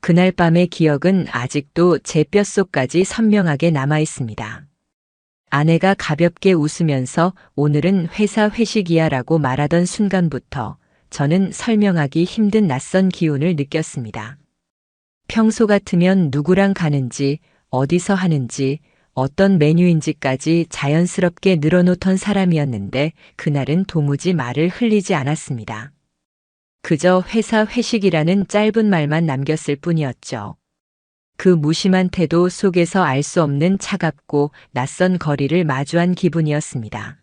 그날 밤의 기억은 아직도 제 뼛속까지 선명하게 남아 있습니다. 아내가 가볍게 웃으면서 오늘은 회사 회식이야라고 말하던 순간부터 저는 설명하기 힘든 낯선 기운을 느꼈습니다. 평소 같으면 누구랑 가는지, 어디서 하는지, 어떤 메뉴인지까지 자연스럽게 늘어놓던 사람이었는데 그날은 도무지 말을 흘리지 않았습니다. 그저 회사 회식이라는 짧은 말만 남겼을 뿐이었죠. 그 무심한 태도 속에서 알 수 없는 차갑고 낯선 거리를 마주한 기분이었습니다.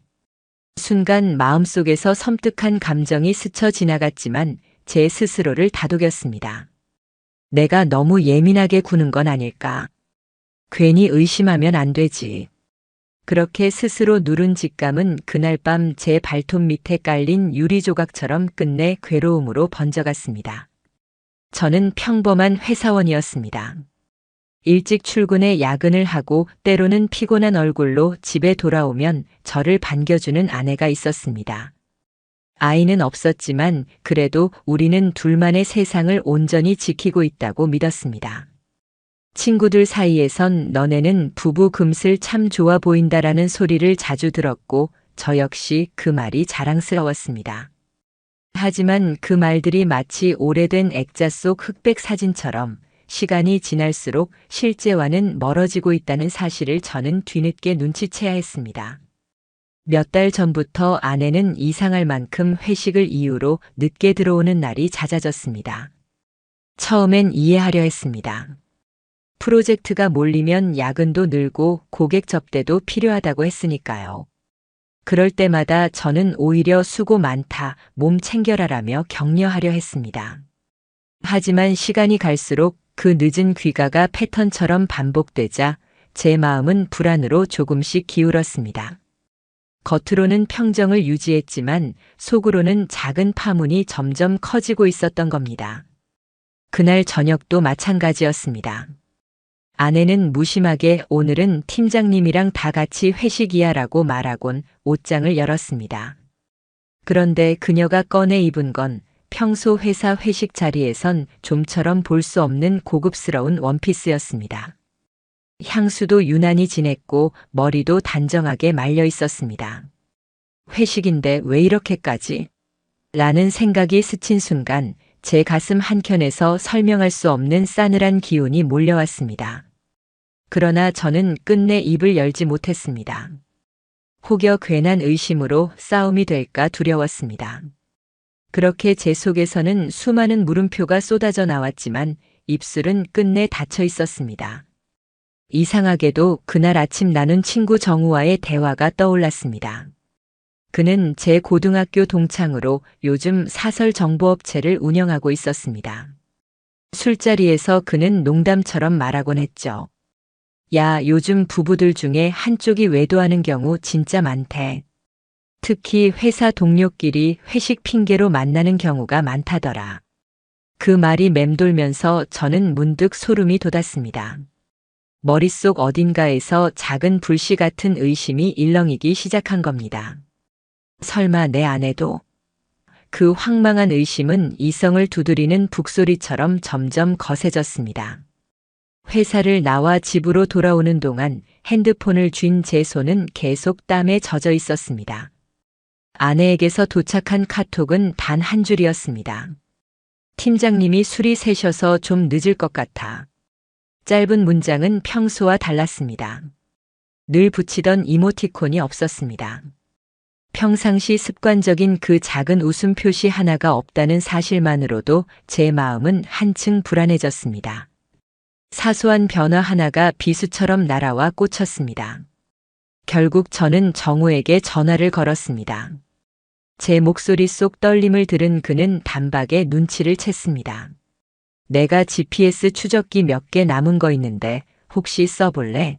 순간 마음속에서 섬뜩한 감정이 스쳐 지나갔지만 제 스스로를 다독였습니다. 내가 너무 예민하게 구는 건 아닐까? 괜히 의심하면 안 되지. 그렇게 스스로 누른 직감은 그날 밤 제 발톱 밑에 깔린 유리 조각처럼 끝내 괴로움으로 번져갔습니다. 저는 평범한 회사원이었습니다. 일찍 출근해 야근을 하고 때로는 피곤한 얼굴로 집에 돌아오면 저를 반겨주는 아내가 있었습니다. 아이는 없었지만 그래도 우리는 둘만의 세상을 온전히 지키고 있다고 믿었습니다. 친구들 사이에선 너네는 부부 금슬 참 좋아 보인다라는 소리를 자주 들었고 저 역시 그 말이 자랑스러웠습니다. 하지만 그 말들이 마치 오래된 액자 속 흑백 사진처럼 시간이 지날수록 실제와는 멀어지고 있다는 사실을 저는 뒤늦게 눈치채야 했습니다. 몇 달 전부터 아내는 이상할 만큼 회식을 이유로 늦게 들어오는 날이 잦아졌습니다. 처음엔 이해하려 했습니다. 프로젝트가 몰리면 야근도 늘고 고객 접대도 필요하다고 했으니까요. 그럴 때마다 저는 오히려 수고 많다, 몸 챙겨라라며 격려하려 했습니다. 하지만 시간이 갈수록 그 늦은 귀가가 패턴처럼 반복되자 제 마음은 불안으로 조금씩 기울었습니다. 겉으로는 평정을 유지했지만 속으로는 작은 파문이 점점 커지고 있었던 겁니다. 그날 저녁도 마찬가지였습니다. 아내는 무심하게 오늘은 팀장님이랑 다 같이 회식이야라고 말하곤 옷장을 열었습니다. 그런데 그녀가 꺼내 입은 건 평소 회사 회식 자리에선 좀처럼 볼 수 없는 고급스러운 원피스였습니다. 향수도 유난히 진했고 머리도 단정하게 말려 있었습니다. 회식인데 왜 이렇게까지? 라는 생각이 스친 순간 제 가슴 한켠에서 설명할 수 없는 싸늘한 기운이 몰려왔습니다. 그러나 저는 끝내 입을 열지 못했습니다. 혹여 괜한 의심으로 싸움이 될까 두려웠습니다. 그렇게 제 속에서는 수많은 물음표가 쏟아져 나왔지만 입술은 끝내 닫혀 있었습니다. 이상하게도 그날 아침 나눈 친구 정우와의 대화가 떠올랐습니다. 그는 제 고등학교 동창으로 요즘 사설 정보업체를 운영하고 있었습니다. 술자리에서 그는 농담처럼 말하곤 했죠. 야, 요즘 부부들 중에 한쪽이 외도하는 경우 진짜 많대. 특히 회사 동료끼리 회식 핑계로 만나는 경우가 많다더라. 그 말이 맴돌면서 저는 문득 소름이 돋았습니다. 머릿속 어딘가에서 작은 불씨 같은 의심이 일렁이기 시작한 겁니다. 설마 내 아내도? 그 황망한 의심은 이성을 두드리는 북소리처럼 점점 거세졌습니다. 회사를 나와 집으로 돌아오는 동안 핸드폰을 쥔 제 손은 계속 땀에 젖어 있었습니다. 아내에게서 도착한 카톡은 단 한 줄이었습니다. 팀장님이 술이 세셔서 좀 늦을 것 같아. 짧은 문장은 평소와 달랐습니다. 늘 붙이던 이모티콘이 없었습니다. 평상시 습관적인 그 작은 웃음 표시 하나가 없다는 사실만으로도 제 마음은 한층 불안해졌습니다. 사소한 변화 하나가 비수처럼 날아와 꽂혔습니다. 결국 저는 정우에게 전화를 걸었습니다. 제 목소리 속 떨림을 들은 그는 단박에 눈치를 챘습니다. 내가 GPS 추적기 몇 개 남은 거 있는데 혹시 써볼래?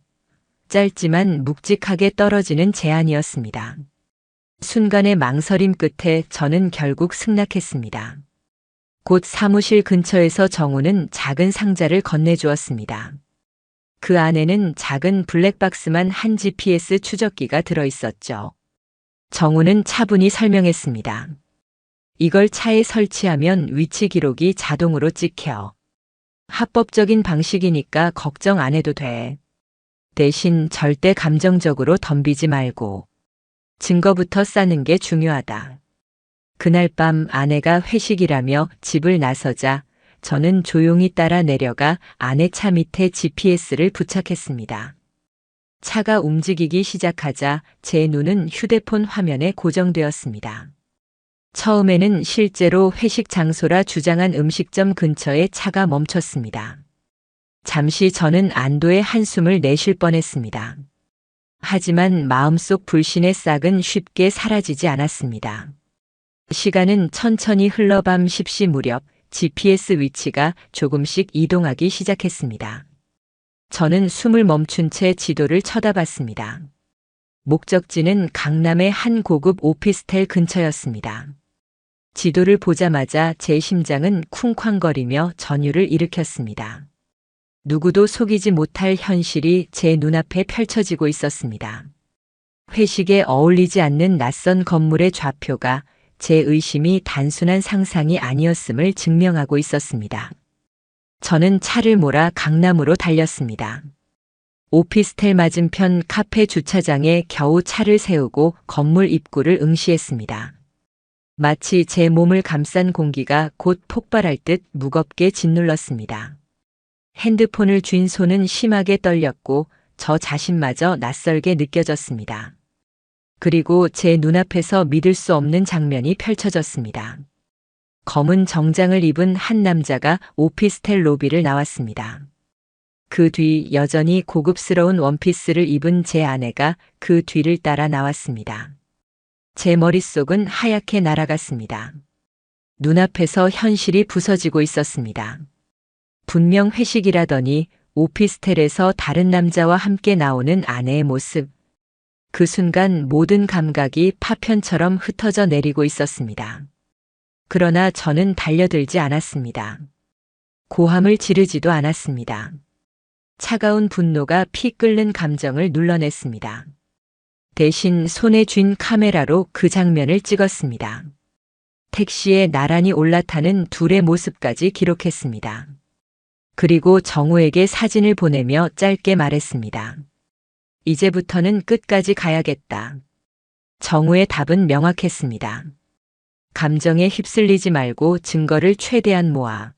짧지만 묵직하게 떨어지는 제안이었습니다. 순간의 망설임 끝에 저는 결국 승낙했습니다. 곧 사무실 근처에서 정우는 작은 상자를 건네주었습니다. 그 안에는 작은 블랙박스만 한 GPS 추적기가 들어있었죠. 정우는 차분히 설명했습니다. 이걸 차에 설치하면 위치 기록이 자동으로 찍혀. 합법적인 방식이니까 걱정 안 해도 돼. 대신 절대 감정적으로 덤비지 말고 증거부터 쌓는 게 중요하다. 그날 밤 아내가 회식이라며 집을 나서자 저는 조용히 따라 내려가 아내 차 밑에 GPS를 부착했습니다. 차가 움직이기 시작하자 제 눈은 휴대폰 화면에 고정되었습니다. 처음에는 실제로 회식 장소라 주장한 음식점 근처에 차가 멈췄습니다. 잠시 저는 안도의 한숨을 내쉴 뻔했습니다. 하지만 마음속 불신의 싹은 쉽게 사라지지 않았습니다. 시간은 천천히 흘러 밤 10시 무렵 GPS 위치가 조금씩 이동하기 시작했습니다. 저는 숨을 멈춘 채 지도를 쳐다봤습니다. 목적지는 강남의 한 고급 오피스텔 근처였습니다. 지도를 보자마자 제 심장은 쿵쾅거리며 전율을 일으켰습니다. 누구도 속이지 못할 현실이 제 눈앞에 펼쳐지고 있었습니다. 회식에 어울리지 않는 낯선 건물의 좌표가 제 의심이 단순한 상상이 아니었음을 증명하고 있었습니다. 저는 차를 몰아 강남으로 달렸습니다. 오피스텔 맞은편 카페 주차장에 겨우 차를 세우고 건물 입구를 응시했습니다. 마치 제 몸을 감싼 공기가 곧 폭발할 듯 무겁게 짓눌렀습니다. 핸드폰을 쥔 손은 심하게 떨렸고 저 자신마저 낯설게 느껴졌습니다. 그리고 제 눈앞에서 믿을 수 없는 장면이 펼쳐졌습니다. 검은 정장을 입은 한 남자가 오피스텔 로비를 나왔습니다. 그 뒤 여전히 고급스러운 원피스를 입은 제 아내가 그 뒤를 따라 나왔습니다. 제 머릿속은 하얗게 날아갔습니다. 눈앞에서 현실이 부서지고 있었습니다. 분명 회식이라더니 오피스텔에서 다른 남자와 함께 나오는 아내의 모습. 그 순간 모든 감각이 파편처럼 흩어져 내리고 있었습니다. 그러나 저는 달려들지 않았습니다. 고함을 지르지도 않았습니다. 차가운 분노가 피 끓는 감정을 눌러냈습니다. 대신 손에 쥔 카메라로 그 장면을 찍었습니다. 택시에 나란히 올라타는 둘의 모습까지 기록했습니다. 그리고 정우에게 사진을 보내며 짧게 말했습니다. 이제부터는 끝까지 가야겠다. 정우의 답은 명확했습니다. 감정에 휩쓸리지 말고 증거를 최대한 모아.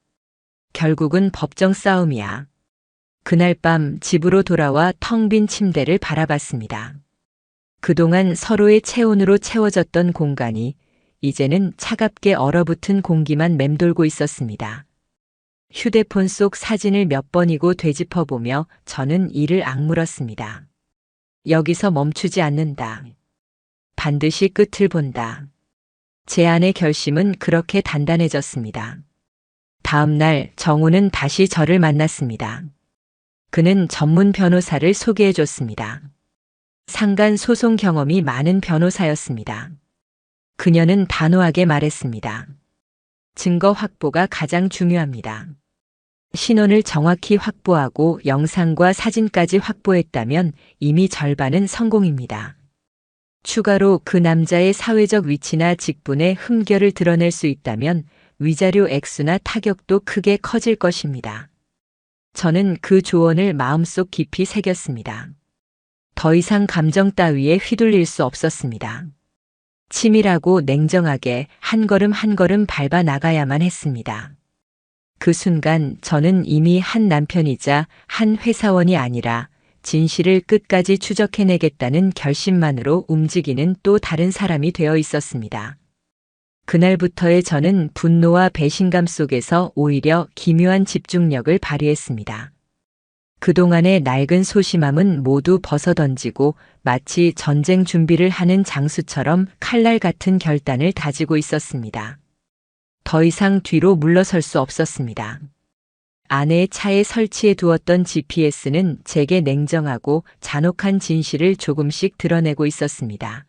결국은 법정 싸움이야. 그날 밤 집으로 돌아와 텅 빈 침대를 바라봤습니다. 그동안 서로의 체온으로 채워졌던 공간이 이제는 차갑게 얼어붙은 공기만 맴돌고 있었습니다. 휴대폰 속 사진을 몇 번이고 되짚어보며 저는 이를 악물었습니다. 여기서 멈추지 않는다. 반드시 끝을 본다. 제 안의 결심은 그렇게 단단해졌습니다. 다음 날 정우는 다시 저를 만났습니다. 그는 전문 변호사를 소개해줬습니다. 상간 소송 경험이 많은 변호사였습니다. 그녀는 단호하게 말했습니다. 증거 확보가 가장 중요합니다. 신원을 정확히 확보하고 영상과 사진까지 확보했다면 이미 절반은 성공입니다. 추가로 그 남자의 사회적 위치나 직분의 흠결을 드러낼 수 있다면 위자료 액수나 타격도 크게 커질 것입니다. 저는 그 조언을 마음속 깊이 새겼습니다. 더 이상 감정 따위에 휘둘릴 수 없었습니다. 치밀하고 냉정하게 한 걸음 한 걸음 밟아 나가야만 했습니다. 그 순간 저는 이미 한 남편이자 한 회사원이 아니라 진실을 끝까지 추적해내겠다는 결심만으로 움직이는 또 다른 사람이 되어 있었습니다. 그날부터의 저는 분노와 배신감 속에서 오히려 기묘한 집중력을 발휘했습니다. 그동안의 낡은 소심함은 모두 벗어던지고 마치 전쟁 준비를 하는 장수처럼 칼날 같은 결단을 다지고 있었습니다. 더 이상 뒤로 물러설 수 없었습니다. 아내의 차에 설치해 두었던 GPS는 제게 냉정하고 잔혹한 진실을 조금씩 드러내고 있었습니다.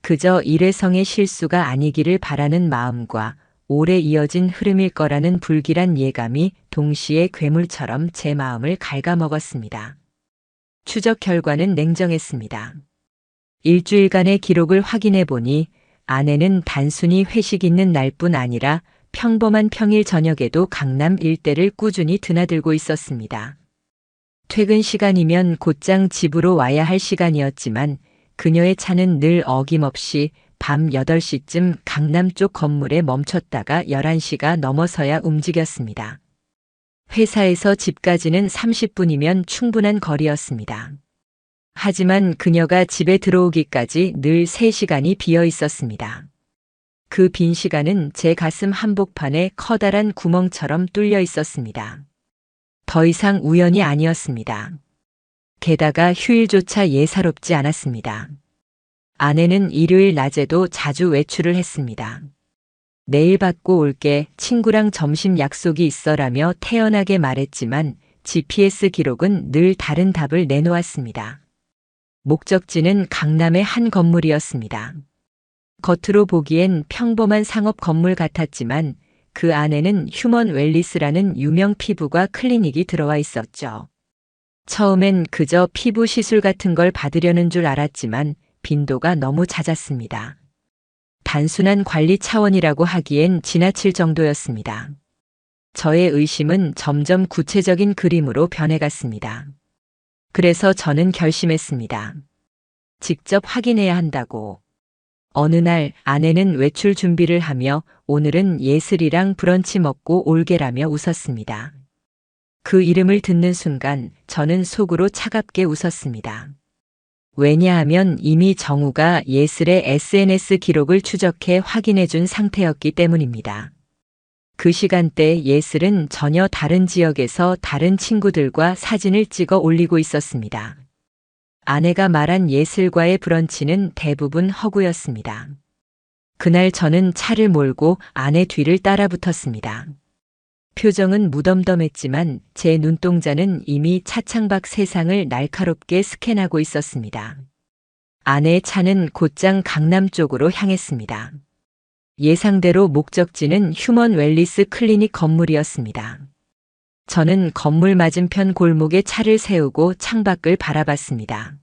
그저 일회성의 실수가 아니기를 바라는 마음과 오래 이어진 흐름일 거라는 불길한 예감이 동시에 괴물처럼 제 마음을 갉아먹었습니다. 추적 결과는 냉정했습니다. 일주일간의 기록을 확인해 보니 아내는 단순히 회식 있는 날뿐 아니라 평범한 평일 저녁에도 강남 일대를 꾸준히 드나들고 있었습니다. 퇴근 시간이면 곧장 집으로 와야 할 시간이었지만 그녀의 차는 늘 어김없이 밤 8시쯤 강남 쪽 건물에 멈췄다가 11시가 넘어서야 움직였습니다. 회사에서 집까지는 30분이면 충분한 거리였습니다. 하지만 그녀가 집에 들어오기까지 늘 3시간이 비어 있었습니다. 그 빈 시간은 제 가슴 한복판에 커다란 구멍처럼 뚫려 있었습니다. 더 이상 우연이 아니었습니다. 게다가 휴일조차 예사롭지 않았습니다. 아내는 일요일 낮에도 자주 외출을 했습니다. 내일 받고 올게, 친구랑 점심 약속이 있어라며 태연하게 말했지만 GPS 기록은 늘 다른 답을 내놓았습니다. 목적지는 강남의 한 건물이었습니다. 겉으로 보기엔 평범한 상업 건물 같았지만 그 안에는 휴먼 웰리스라는 유명 피부과 클리닉이 들어와 있었죠. 처음엔 그저 피부 시술 같은 걸 받으려는 줄 알았지만 빈도가 너무 잦았습니다. 단순한 관리 차원이라고 하기엔 지나칠 정도였습니다. 저의 의심은 점점 구체적인 그림으로 변해갔습니다. 그래서 저는 결심했습니다. 직접 확인해야 한다고. 어느 날 아내는 외출 준비를 하며 오늘은 예슬이랑 브런치 먹고 올게라며 웃었습니다. 그 이름을 듣는 순간 저는 속으로 차갑게 웃었습니다. 왜냐하면 이미 정우가 예슬의 SNS 기록을 추적해 확인해 준 상태였기 때문입니다. 그 시간대 예슬은 전혀 다른 지역에서 다른 친구들과 사진을 찍어 올리고 있었습니다. 아내가 말한 예슬과의 브런치는 대부분 허구였습니다. 그날 저는 차를 몰고 아내 뒤를 따라 붙었습니다. 표정은 무덤덤했지만 제 눈동자는 이미 차창밖 세상을 날카롭게 스캔하고 있었습니다. 아내의 차는 곧장 강남 쪽으로 향했습니다. 예상대로 목적지는 휴먼 웰리스 클리닉 건물이었습니다. 저는 건물 맞은편 골목에 차를 세우고 창밖을 바라봤습니다.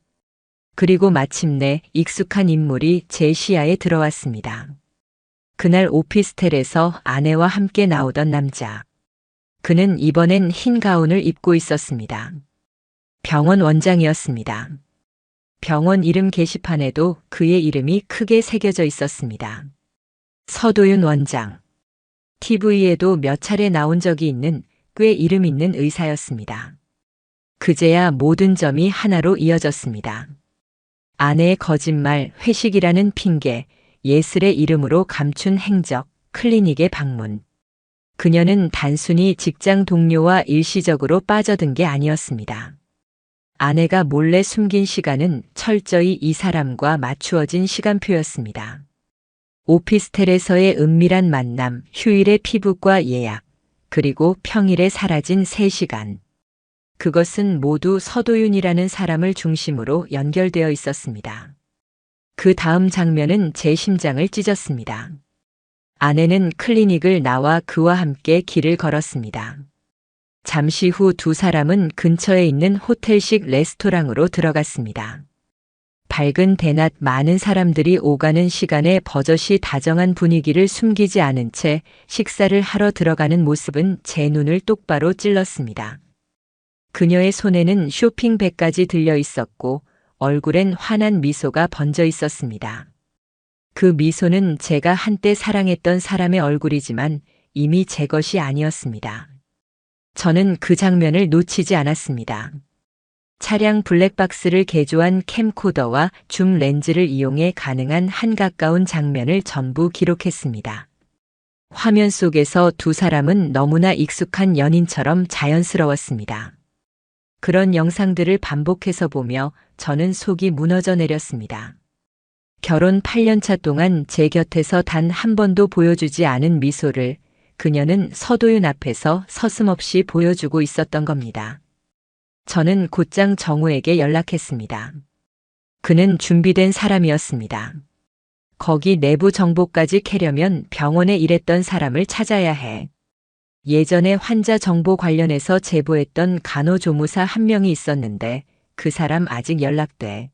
그리고 마침내 익숙한 인물이 제 시야에 들어왔습니다. 그날 오피스텔에서 아내와 함께 나오던 남자. 그는 이번엔 흰 가운을 입고 있었습니다. 병원 원장이었습니다. 병원 이름 게시판에도 그의 이름이 크게 새겨져 있었습니다. 서도윤 원장. TV에도 몇 차례 나온 적이 있는 꽤 이름 있는 의사였습니다. 그제야 모든 점이 하나로 이어졌습니다. 아내의 거짓말, 회식이라는 핑계, 예슬의 이름으로 감춘 행적, 클리닉의 방문. 그녀는 단순히 직장 동료와 일시적으로 빠져든 게 아니었습니다. 아내가 몰래 숨긴 시간은 철저히 이 사람과 맞추어진 시간표였습니다. 오피스텔에서의 은밀한 만남, 휴일의 피부과 예약, 그리고 평일에 사라진 3시간. 그것은 모두 서도윤이라는 사람을 중심으로 연결되어 있었습니다. 그 다음 장면은 제 심장을 찢었습니다. 아내는 클리닉을 나와 그와 함께 길을 걸었습니다. 잠시 후 두 사람은 근처에 있는 호텔식 레스토랑으로 들어갔습니다. 밝은 대낮 많은 사람들이 오가는 시간에 버젓이 다정한 분위기를 숨기지 않은 채 식사를 하러 들어가는 모습은 제 눈을 똑바로 찔렀습니다. 그녀의 손에는 쇼핑백까지 들려 있었고 얼굴엔 환한 미소가 번져 있었습니다. 그 미소는 제가 한때 사랑했던 사람의 얼굴이지만 이미 제 것이 아니었습니다. 저는 그 장면을 놓치지 않았습니다. 차량 블랙박스를 개조한 캠코더와 줌 렌즈를 이용해 가능한 한 가까운 장면을 전부 기록했습니다. 화면 속에서 두 사람은 너무나 익숙한 연인처럼 자연스러웠습니다. 그런 영상들을 반복해서 보며 저는 속이 무너져 내렸습니다. 결혼 8년차 동안 제 곁에서 단 한 번도 보여주지 않은 미소를 그녀는 서도윤 앞에서 서슴없이 보여주고 있었던 겁니다. 저는 곧장 정우에게 연락했습니다. 그는 준비된 사람이었습니다. 거기 내부 정보까지 캐려면 병원에 일했던 사람을 찾아야 해. 예전에 환자 정보 관련해서 제보했던 간호조무사 한 명이 있었는데 그 사람 아직 연락돼.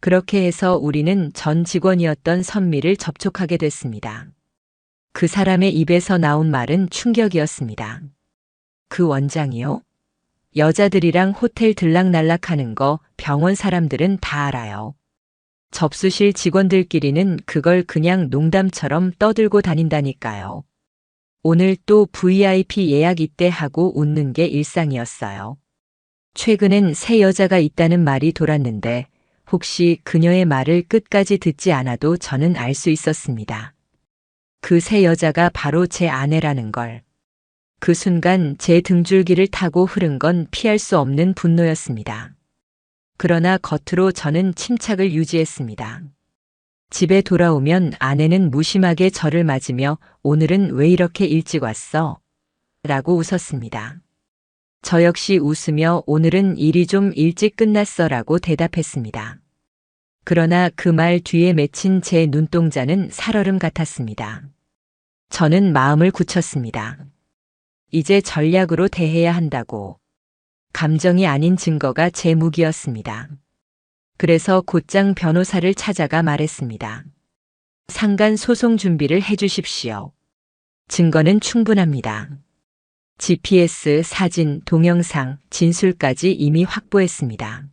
그렇게 해서 우리는 전 직원이었던 선미를 접촉하게 됐습니다. 그 사람의 입에서 나온 말은 충격이었습니다. 그 원장이요? 여자들이랑 호텔 들락날락하는 거 병원 사람들은 다 알아요. 접수실 직원들끼리는 그걸 그냥 농담처럼 떠들고 다닌다니까요. 오늘 또 VIP 예약 있대 하고 웃는 게 일상이었어요. 최근엔 새 여자가 있다는 말이 돌았는데 혹시 그녀의 말을 끝까지 듣지 않아도 저는 알 수 있었습니다. 그 새 여자가 바로 제 아내라는 걸. 그 순간 제 등줄기를 타고 흐른 건 피할 수 없는 분노였습니다. 그러나 겉으로 저는 침착을 유지했습니다. 집에 돌아오면 아내는 무심하게 저를 맞으며 오늘은 왜 이렇게 일찍 왔어? 라고 웃었습니다. 저 역시 웃으며 오늘은 일이 좀 일찍 끝났어 라고 대답했습니다. 그러나 그 말 뒤에 맺힌 제 눈동자는 살얼음 같았습니다. 저는 마음을 굳혔습니다. 이제 전략으로 대해야 한다고. 감정이 아닌 증거가 제 무기였습니다. 그래서 곧장 변호사를 찾아가 말했습니다. 상간 소송 준비를 해주십시오. 증거는 충분합니다. GPS, 사진, 동영상, 진술까지 이미 확보했습니다.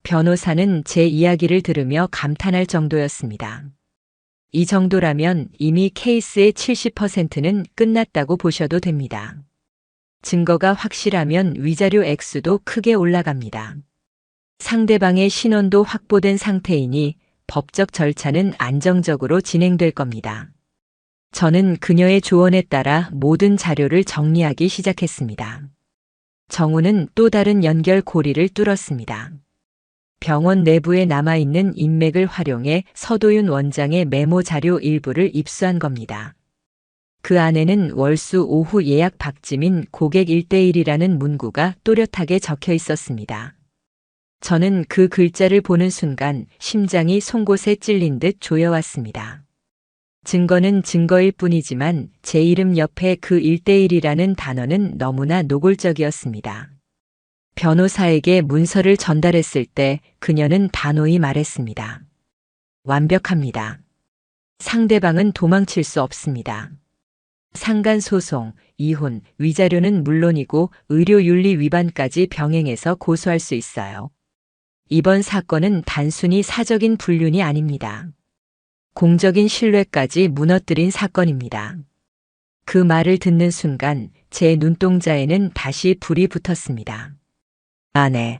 변호사는 제 이야기를 들으며 감탄할 정도였습니다. 이 정도라면 이미 케이스의 70%는 끝났다고 보셔도 됩니다. 증거가 확실하면 위자료 액수도 크게 올라갑니다. 상대방의 신원도 확보된 상태이니 법적 절차는 안정적으로 진행될 겁니다. 저는 그녀의 조언에 따라 모든 자료를 정리하기 시작했습니다. 정우는 또 다른 연결 고리를 뚫었습니다. 병원 내부에 남아있는 인맥을 활용해 서도윤 원장의 메모 자료 일부를 입수한 겁니다. 그 안에는 월수 오후 예약 박지민 고객 1대1이라는 문구가 또렷하게 적혀 있었습니다. 저는 그 글자를 보는 순간 심장이 송곳에 찔린 듯 조여왔습니다. 증거는 증거일 뿐이지만 제 이름 옆에 그 1대1이라는 단어는 너무나 노골적이었습니다. 변호사에게 문서를 전달했을 때 그녀는 단호히 말했습니다. 완벽합니다. 상대방은 도망칠 수 없습니다. 상간소송, 이혼, 위자료는 물론이고 의료윤리 위반까지 병행해서 고소할 수 있어요. 이번 사건은 단순히 사적인 불륜이 아닙니다. 공적인 신뢰까지 무너뜨린 사건입니다. 그 말을 듣는 순간 제 눈동자에는 다시 불이 붙었습니다. 아내,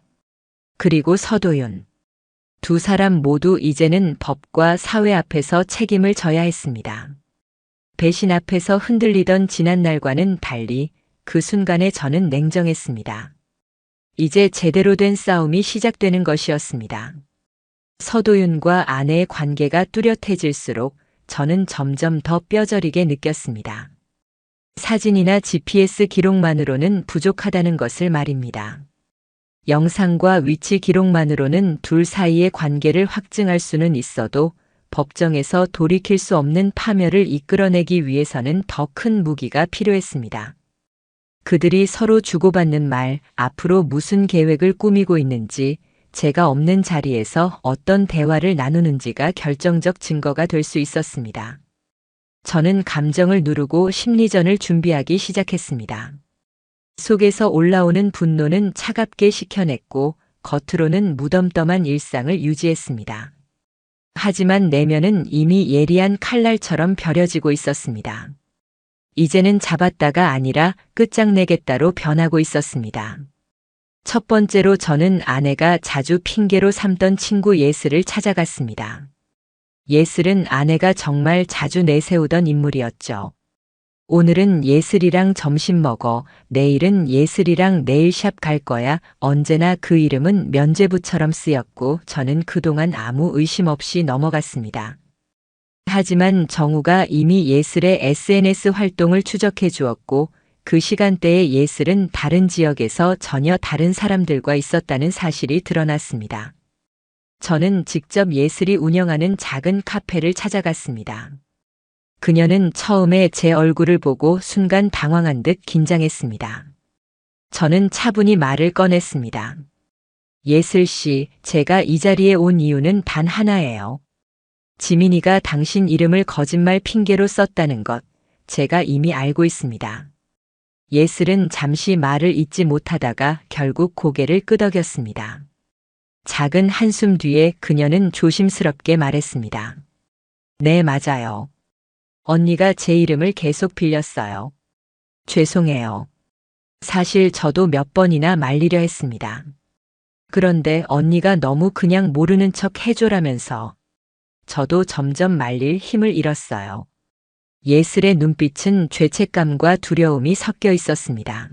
그리고 서도윤. 두 사람 모두 이제는 법과 사회 앞에서 책임을 져야 했습니다. 배신 앞에서 흔들리던 지난날과는 달리 그 순간에 저는 냉정했습니다. 이제 제대로 된 싸움이 시작되는 것이었습니다. 서도윤과 아내의 관계가 뚜렷해질수록 저는 점점 더 뼈저리게 느꼈습니다. 사진이나 GPS 기록만으로는 부족하다는 것을 말입니다. 영상과 위치 기록만으로는 둘 사이의 관계를 확증할 수는 있어도 법정에서 돌이킬 수 없는 파멸을 이끌어내기 위해서는 더 큰 무기가 필요했습니다. 그들이 서로 주고받는 말, 앞으로 무슨 계획을 꾸미고 있는지, 제가 없는 자리에서 어떤 대화를 나누는지가 결정적 증거가 될 수 있었습니다. 저는 감정을 누르고 심리전을 준비하기 시작했습니다. 속에서 올라오는 분노는 차갑게 식혀냈고 겉으로는 무덤덤한 일상을 유지했습니다. 하지만 내면은 이미 예리한 칼날처럼 벼려지고 있었습니다. 이제는 잡았다가 아니라 끝장내겠다로 변하고 있었습니다. 첫 번째로 저는 아내가 자주 핑계로 삼던 친구 예슬을 찾아갔습니다. 예슬은 아내가 정말 자주 내세우던 인물이었죠. 오늘은 예슬이랑 점심 먹어, 내일은 예슬이랑 네일샵 갈 거야. 언제나 그 이름은 면죄부처럼 쓰였고 저는 그동안 아무 의심 없이 넘어갔습니다. 하지만 정우가 이미 예슬의 SNS 활동을 추적해 주었고 그 시간대에 예슬은 다른 지역에서 전혀 다른 사람들과 있었다는 사실이 드러났습니다. 저는 직접 예슬이 운영하는 작은 카페를 찾아갔습니다. 그녀는 처음에 제 얼굴을 보고 순간 당황한 듯 긴장했습니다. 저는 차분히 말을 꺼냈습니다. 예슬 씨, 제가 이 자리에 온 이유는 단 하나예요. 지민이가 당신 이름을 거짓말 핑계로 썼다는 것, 제가 이미 알고 있습니다. 예슬은 잠시 말을 잇지 못하다가 결국 고개를 끄덕였습니다. 작은 한숨 뒤에 그녀는 조심스럽게 말했습니다. 네, 맞아요. 언니가 제 이름을 계속 빌렸어요. 죄송해요. 사실 저도 몇 번이나 말리려 했습니다. 그런데 언니가 너무 그냥 모르는 척 해줘라면서 저도 점점 말릴 힘을 잃었어요. 예슬의 눈빛은 죄책감과 두려움이 섞여 있었습니다.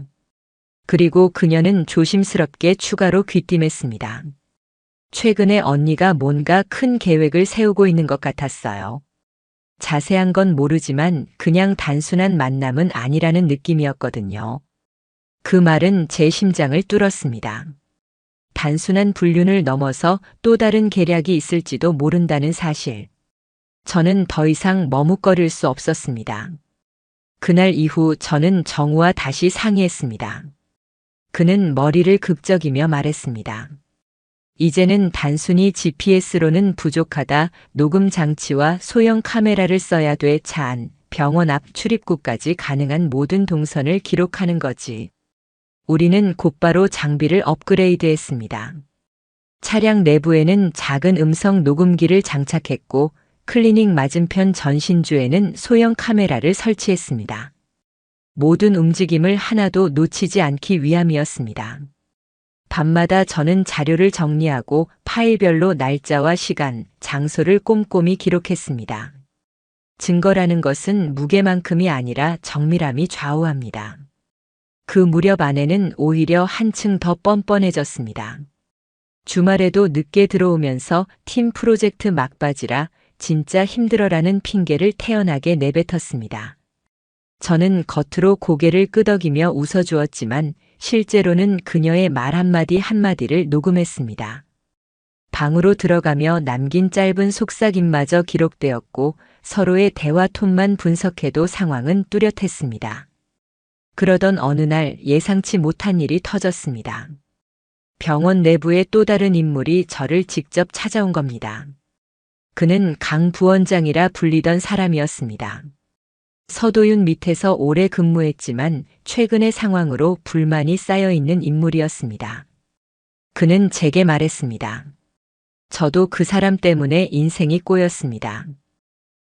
그리고 그녀는 조심스럽게 추가로 귀띔했습니다. 최근에 언니가 뭔가 큰 계획을 세우고 있는 것 같았어요. 자세한 건 모르지만 그냥 단순한 만남은 아니라는 느낌이었거든요. 그 말은 제 심장을 뚫었습니다. 단순한 불륜을 넘어서 또 다른 계략이 있을지도 모른다는 사실. 저는 더 이상 머뭇거릴 수 없었습니다. 그날 이후 저는 정우와 다시 상의했습니다. 그는 머리를 극적이며 말했습니다. 이제는 단순히 GPS로는 부족하다. 녹음 장치와 소형 카메라를 써야 돼. 차 안, 병원 앞 출입구까지 가능한 모든 동선을 기록하는 거지. 우리는 곧바로 장비를 업그레이드했습니다. 차량 내부에는 작은 음성 녹음기를 장착했고 클리닉 맞은편 전신주에는 소형 카메라를 설치했습니다. 모든 움직임을 하나도 놓치지 않기 위함이었습니다. 밤마다 저는 자료를 정리하고 파일별로 날짜와 시간, 장소를 꼼꼼히 기록했습니다. 증거라는 것은 무게만큼이 아니라 정밀함이 좌우합니다. 그 무렵 아내는 오히려 한층 더 뻔뻔해졌습니다. 주말에도 늦게 들어오면서 팀 프로젝트 막바지라 진짜 힘들어라는 핑계를 태연하게 내뱉었습니다. 저는 겉으로 고개를 끄덕이며 웃어주었지만 실제로는 그녀의 말 한마디 한마디를 녹음했습니다. 방으로 들어가며 남긴 짧은 속삭임마저 기록되었고 서로의 대화 톤만 분석해도 상황은 뚜렷했습니다. 그러던 어느 날 예상치 못한 일이 터졌습니다. 병원 내부의 또 다른 인물이 저를 직접 찾아온 겁니다. 그는 강 부원장이라 불리던 사람이었습니다. 서도윤 밑에서 오래 근무했지만 최근의 상황으로 불만이 쌓여 있는 인물이었습니다. 그는 제게 말했습니다. 저도 그 사람 때문에 인생이 꼬였습니다.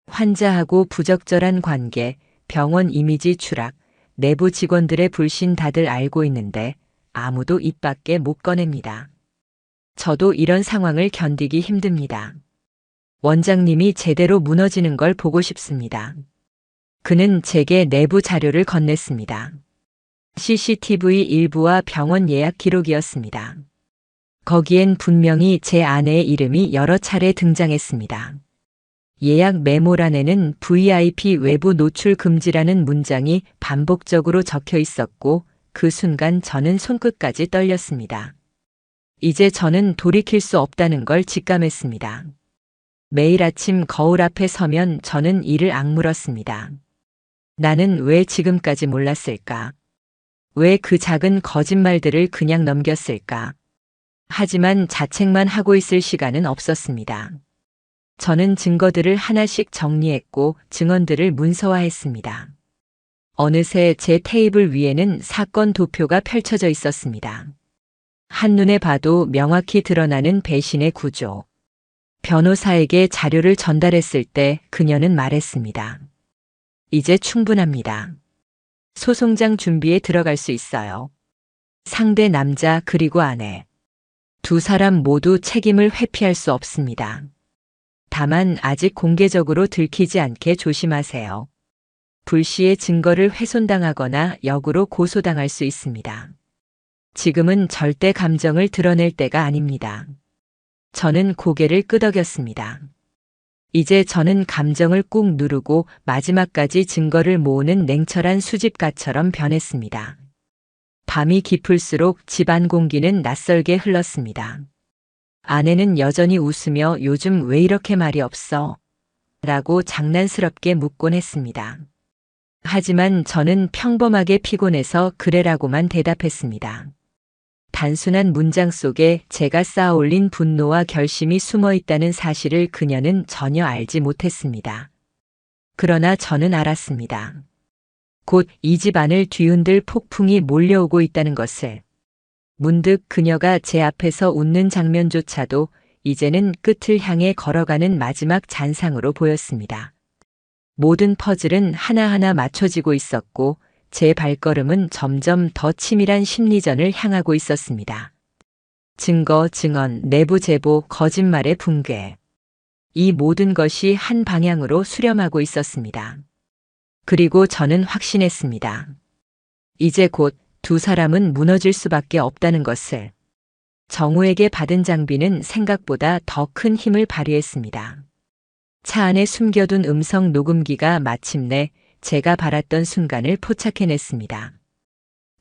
환자하고 부적절한 관계, 병원 이미지 추락, 내부 직원들의 불신 다들 알고 있는데 아무도 입 밖에 못 꺼냅니다. 저도 이런 상황을 견디기 힘듭니다. 원장님이 제대로 무너지는 걸 보고 싶습니다. 그는 제게 내부 자료를 건넸습니다. CCTV 일부와 병원 예약 기록이었습니다. 거기엔 분명히 제 아내의 이름이 여러 차례 등장했습니다. 예약 메모란에는 VIP 외부 노출 금지라는 문장이 반복적으로 적혀 있었고 그 순간 저는 손끝까지 떨렸습니다. 이제 저는 돌이킬 수 없다는 걸 직감했습니다. 매일 아침 거울 앞에 서면 저는 이를 악물었습니다. 나는 왜 지금까지 몰랐을까? 왜 그 작은 거짓말들을 그냥 넘겼을까? 하지만 자책만 하고 있을 시간은 없었습니다. 저는 증거들을 하나씩 정리했고 증언들을 문서화했습니다. 어느새 제 테이블 위에는 사건 도표가 펼쳐져 있었습니다. 한눈에 봐도 명확히 드러나는 배신의 구조. 변호사에게 자료를 전달했을 때 그녀는 말했습니다. 이제 충분합니다. 소송장 준비에 들어갈 수 있어요. 상대 남자 그리고 아내. 두 사람 모두 책임을 회피할 수 없습니다. 다만 아직 공개적으로 들키지 않게 조심하세요. 불시에 증거를 훼손당하거나 역으로 고소당할 수 있습니다. 지금은 절대 감정을 드러낼 때가 아닙니다. 저는 고개를 끄덕였습니다. 이제 저는 감정을 꾹 누르고 마지막까지 증거를 모으는 냉철한 수집가처럼 변했습니다. 밤이 깊을수록 집안 공기는 낯설게 흘렀습니다. 아내는 여전히 웃으며 요즘 왜 이렇게 말이 없어? 라고 장난스럽게 묻곤 했습니다. 하지만 저는 평범하게 피곤해서 그래라고만 대답했습니다. 단순한 문장 속에 제가 쌓아올린 분노와 결심이 숨어 있다는 사실을 그녀는 전혀 알지 못했습니다. 그러나 저는 알았습니다. 곧 이 집 안을 뒤흔들 폭풍이 몰려오고 있다는 것을. 문득 그녀가 제 앞에서 웃는 장면조차도 이제는 끝을 향해 걸어가는 마지막 잔상으로 보였습니다. 모든 퍼즐은 하나하나 맞춰지고 있었고 제 발걸음은 점점 더 치밀한 심리전을 향하고 있었습니다. 증거, 증언, 내부 제보, 거짓말의 붕괴. 이 모든 것이 한 방향으로 수렴하고 있었습니다. 그리고 저는 확신했습니다. 이제 곧 두 사람은 무너질 수밖에 없다는 것을. 정우에게 받은 장비는 생각보다 더 큰 힘을 발휘했습니다. 차 안에 숨겨둔 음성 녹음기가 마침내 제가 바랐던 순간을 포착해냈습니다.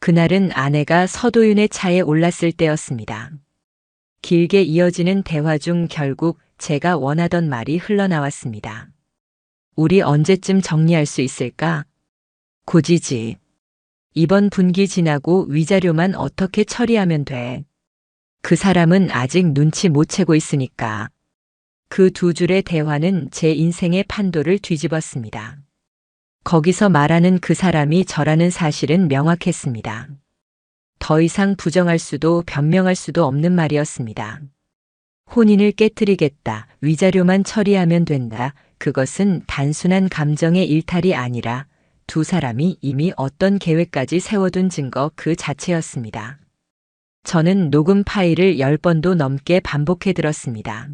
그날은 아내가 서도윤의 차에 올랐을 때였습니다. 길게 이어지는 대화 중 결국 제가 원하던 말이 흘러나왔습니다. 우리 언제쯤 정리할 수 있을까? 곧이지. 이번 분기 지나고 위자료만 어떻게 처리하면 돼? 그 사람은 아직 눈치 못 채고 있으니까. 그 두 줄의 대화는 제 인생의 판도를 뒤집었습니다. 거기서 말하는 그 사람이 저라는 사실은 명확했습니다. 더 이상 부정할 수도 변명할 수도 없는 말이었습니다. 혼인을 깨트리겠다, 위자료만 처리하면 된다. 그것은 단순한 감정의 일탈이 아니라 두 사람이 이미 어떤 계획까지 세워둔 증거 그 자체였습니다. 저는 녹음 파일을 10번도 넘게 반복해 들었습니다.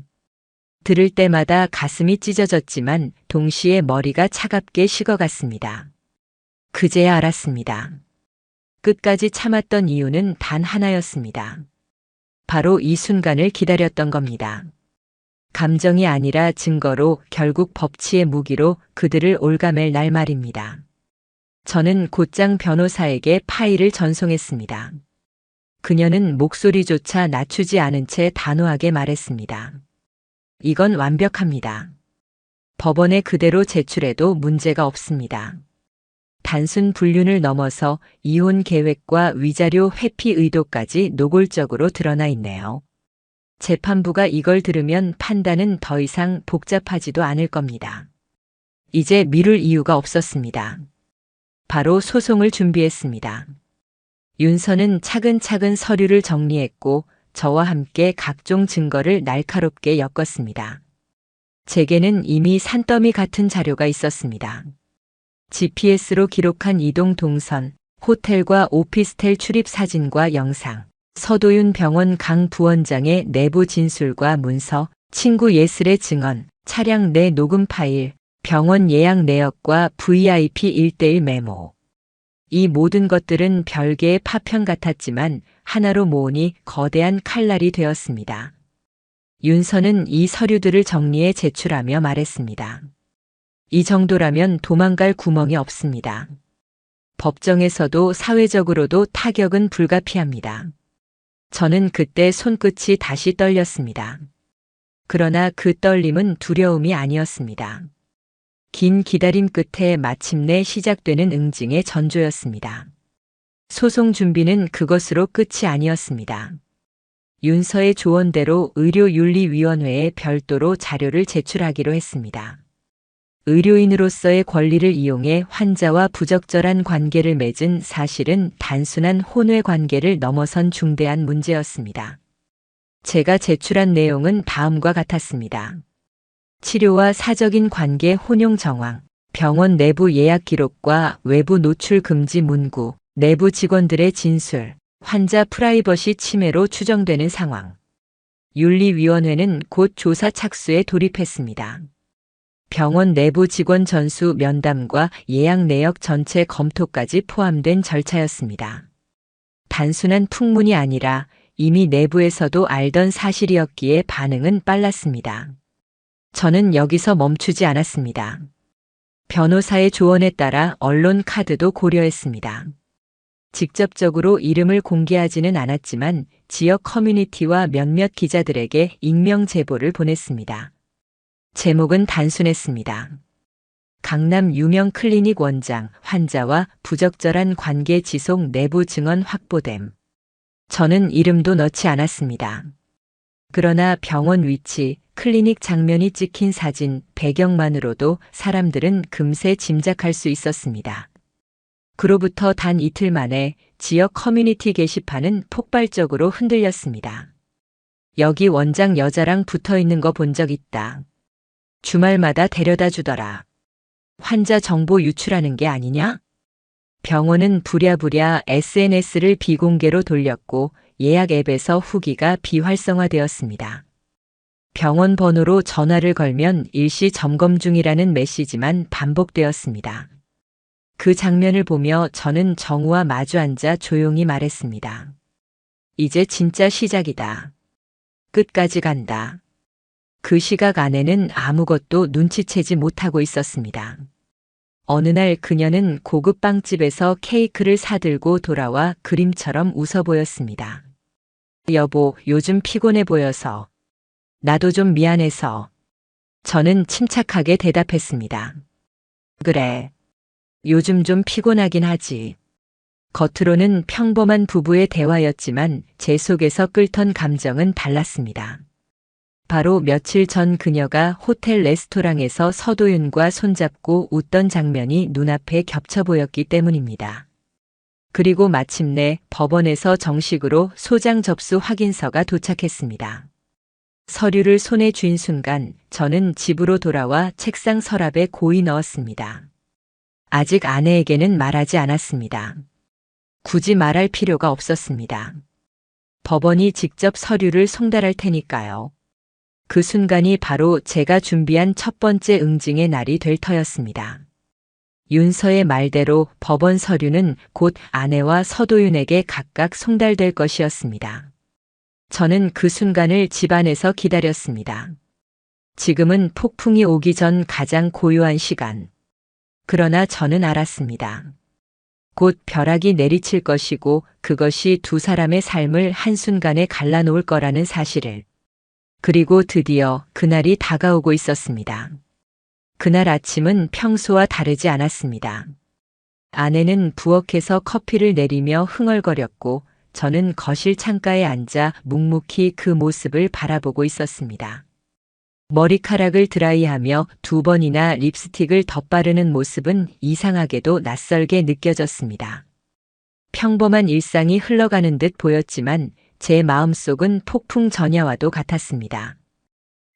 들을 때마다 가슴이 찢어졌지만 동시에 머리가 차갑게 식어갔습니다. 그제야 알았습니다. 끝까지 참았던 이유는 단 하나였습니다. 바로 이 순간을 기다렸던 겁니다. 감정이 아니라 증거로, 결국 법치의 무기로 그들을 올가맬 날 말입니다. 저는 곧장 변호사에게 파일을 전송했습니다. 그녀는 목소리조차 낮추지 않은 채 단호하게 말했습니다. 이건 완벽합니다. 법원에 그대로 제출해도 문제가 없습니다. 단순 불륜을 넘어서 이혼 계획과 위자료 회피 의도까지 노골적으로 드러나 있네요. 재판부가 이걸 들으면 판단은 더 이상 복잡하지도 않을 겁니다. 이제 미룰 이유가 없었습니다. 바로 소송을 준비했습니다. 윤서는 차근차근 서류를 정리했고 저와 함께 각종 증거를 날카롭게 엮었습니다. 제게는 이미 산더미 같은 자료가 있었습니다. GPS로 기록한 이동 동선, 호텔과 오피스텔 출입 사진과 영상, 서도윤 병원 강 부원장의 내부 진술과 문서, 친구 예슬의 증언, 차량 내 녹음 파일, 병원 예약 내역과 VIP 1:1 메모. 이 모든 것들은 별개의 파편 같았지만 하나로 모으니 거대한 칼날이 되었습니다. 윤서는 이 서류들을 정리해 제출하며 말했습니다. 이 정도라면 도망갈 구멍이 없습니다. 법정에서도 사회적으로도 타격은 불가피합니다. 저는 그때 손끝이 다시 떨렸습니다. 그러나 그 떨림은 두려움이 아니었습니다. 긴 기다림 끝에 마침내 시작되는 응징의 전조였습니다. 소송 준비는 그것으로 끝이 아니었습니다. 윤서의 조언대로 의료윤리위원회에 별도로 자료를 제출하기로 했습니다. 의료인으로서의 권리를 이용해 환자와 부적절한 관계를 맺은 사실은 단순한 혼외 관계를 넘어선 중대한 문제였습니다. 제가 제출한 내용은 다음과 같았습니다. 치료와 사적인 관계 혼용 정황, 병원 내부 예약 기록과 외부 노출 금지 문구, 내부 직원들의 진술, 환자 프라이버시 침해로 추정되는 상황. 윤리위원회는 곧 조사 착수에 돌입했습니다. 병원 내부 직원 전수 면담과 예약 내역 전체 검토까지 포함된 절차였습니다. 단순한 풍문이 아니라 이미 내부에서도 알던 사실이었기에 반응은 빨랐습니다. 저는 여기서 멈추지 않았습니다. 변호사의 조언에 따라 언론 카드도 고려했습니다. 직접적으로 이름을 공개하지는 않았지만 지역 커뮤니티와 몇몇 기자들에게 익명 제보를 보냈습니다. 제목은 단순했습니다. 강남 유명 클리닉 원장, 환자와 부적절한 관계 지속 내부 증언 확보됨. 저는 이름도 넣지 않았습니다. 그러나 병원 위치, 클리닉 장면이 찍힌 사진, 배경만으로도 사람들은 금세 짐작할 수 있었습니다. 그로부터 단 이틀 만에 지역 커뮤니티 게시판은 폭발적으로 흔들렸습니다. 여기 원장 여자랑 붙어 있는 거 본 적 있다. 주말마다 데려다 주더라. 환자 정보 유출하는 게 아니냐? 병원은 부랴부랴 SNS를 비공개로 돌렸고 예약 앱에서 후기가 비활성화되었습니다. 병원 번호로 전화를 걸면 일시 점검 중이라는 메시지만 반복되었습니다. 그 장면을 보며 저는 정우와 마주 앉아 조용히 말했습니다. 이제 진짜 시작이다. 끝까지 간다. 그 시각 아내는 아무것도 눈치채지 못하고 있었습니다. 어느 날 그녀는 고급 빵집에서 케이크를 사들고 돌아와 그림처럼 웃어 보였습니다. 여보, 요즘 피곤해 보여서. 나도 좀 미안해서. 저는 침착하게 대답했습니다. 그래. 요즘 좀 피곤하긴 하지. 겉으로는 평범한 부부의 대화였지만 제 속에서 끓던 감정은 달랐습니다. 바로 며칠 전 그녀가 호텔 레스토랑에서 서도윤과 손잡고 웃던 장면이 눈앞에 겹쳐 보였기 때문입니다. 그리고 마침내 법원에서 정식으로 소장 접수 확인서가 도착했습니다. 서류를 손에 쥔 순간 저는 집으로 돌아와 책상 서랍에 고이 넣었습니다. 아직 아내에게는 말하지 않았습니다. 굳이 말할 필요가 없었습니다. 법원이 직접 서류를 송달할 테니까요. 그 순간이 바로 제가 준비한 첫 번째 응징의 날이 될 터였습니다. 윤서의 말대로 법원 서류는 곧 아내와 서도윤에게 각각 송달될 것이었습니다. 저는 그 순간을 집안에서 기다렸습니다. 지금은 폭풍이 오기 전 가장 고요한 시간. 그러나 저는 알았습니다. 곧 벼락이 내리칠 것이고 그것이 두 사람의 삶을 한순간에 갈라놓을 거라는 사실을. 그리고 드디어 그날이 다가오고 있었습니다. 그날 아침은 평소와 다르지 않았습니다. 아내는 부엌에서 커피를 내리며 흥얼거렸고 저는 거실 창가에 앉아 묵묵히 그 모습을 바라보고 있었습니다. 머리카락을 드라이하며 2번이나 립스틱을 덧바르는 모습은 이상하게도 낯설게 느껴졌습니다. 평범한 일상이 흘러가는 듯 보였지만 제 마음속은 폭풍 전야와도 같았습니다.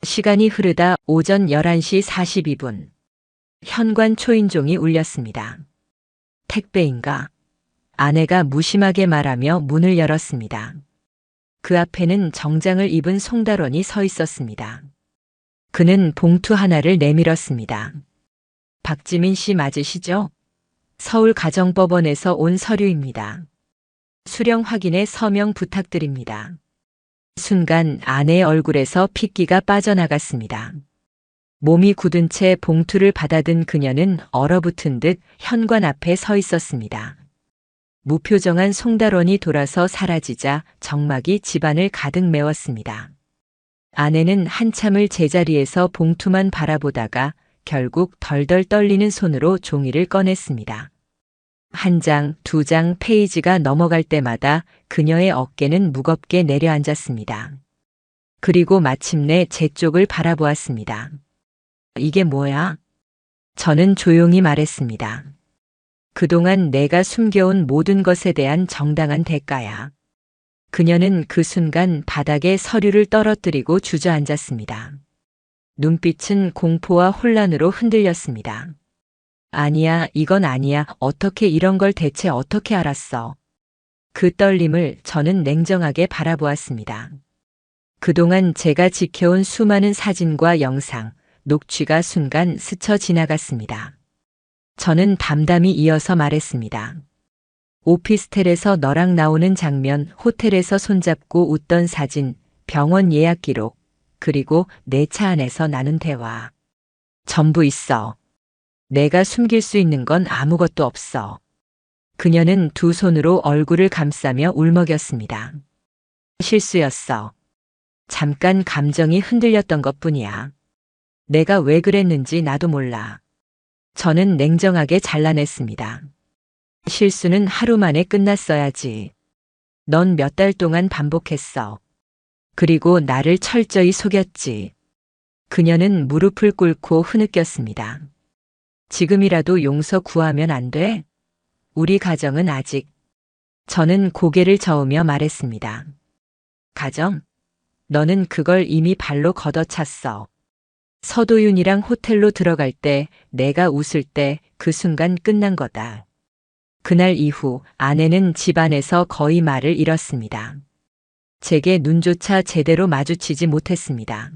시간이 흐르다 오전 11시 42분. 현관 초인종이 울렸습니다. 택배인가? 아내가 무심하게 말하며 문을 열었습니다. 그 앞에는 정장을 입은 송달원이 서 있었습니다. 그는 봉투 하나를 내밀었습니다. 박지민 씨 맞으시죠? 서울가정법원에서 온 서류입니다. 수령 확인에 서명 부탁드립니다. 순간 아내의 얼굴에서 핏기가 빠져나갔습니다. 몸이 굳은 채 봉투를 받아든 그녀는 얼어붙은 듯 현관 앞에 서 있었습니다. 무표정한 송달원이 돌아서 사라지자 정막이 집안을 가득 메웠습니다. 아내는 한참을 제자리에서 봉투만 바라보다가 결국 덜덜 떨리는 손으로 종이를 꺼냈습니다. 한 장, 2장 페이지가 넘어갈 때마다 그녀의 어깨는 무겁게 내려앉았습니다. 그리고 마침내 제 쪽을 바라보았습니다. 이게 뭐야? 저는 조용히 말했습니다. 그동안 내가 숨겨온 모든 것에 대한 정당한 대가야. 그녀는 그 순간 바닥에 서류를 떨어뜨리고 주저앉았습니다. 눈빛은 공포와 혼란으로 흔들렸습니다. 아니야, 이건 아니야. 어떻게 이런 걸 대체 어떻게 알았어? 그 떨림을 저는 냉정하게 바라보았습니다. 그동안 제가 지켜온 수많은 사진과 영상, 녹취가 순간 스쳐 지나갔습니다. 저는 담담히 이어서 말했습니다. 오피스텔에서 너랑 나오는 장면, 호텔에서 손잡고 웃던 사진, 병원 예약 기록, 그리고 내 차 안에서 나눈 대화. 전부 있어. 내가 숨길 수 있는 건 아무것도 없어. 그녀는 두 손으로 얼굴을 감싸며 울먹였습니다. 실수였어. 잠깐 감정이 흔들렸던 것뿐이야. 내가 왜 그랬는지 나도 몰라. 저는 냉정하게 잘라냈습니다. 실수는 하루 만에 끝났어야지. 넌 몇 달 동안 반복했어. 그리고 나를 철저히 속였지. 그녀는 무릎을 꿇고 흐느꼈습니다. 지금이라도 용서 구하면 안 돼? 우리 가정은 아직. 저는 고개를 저으며 말했습니다. 가정? 너는 그걸 이미 발로 걷어찼어. 서도윤이랑 호텔로 들어갈 때, 내가 웃을 때 그 순간 끝난 거다. 그날 이후 아내는 집안에서 거의 말을 잃었습니다. 제게 눈조차 제대로 마주치지 못했습니다.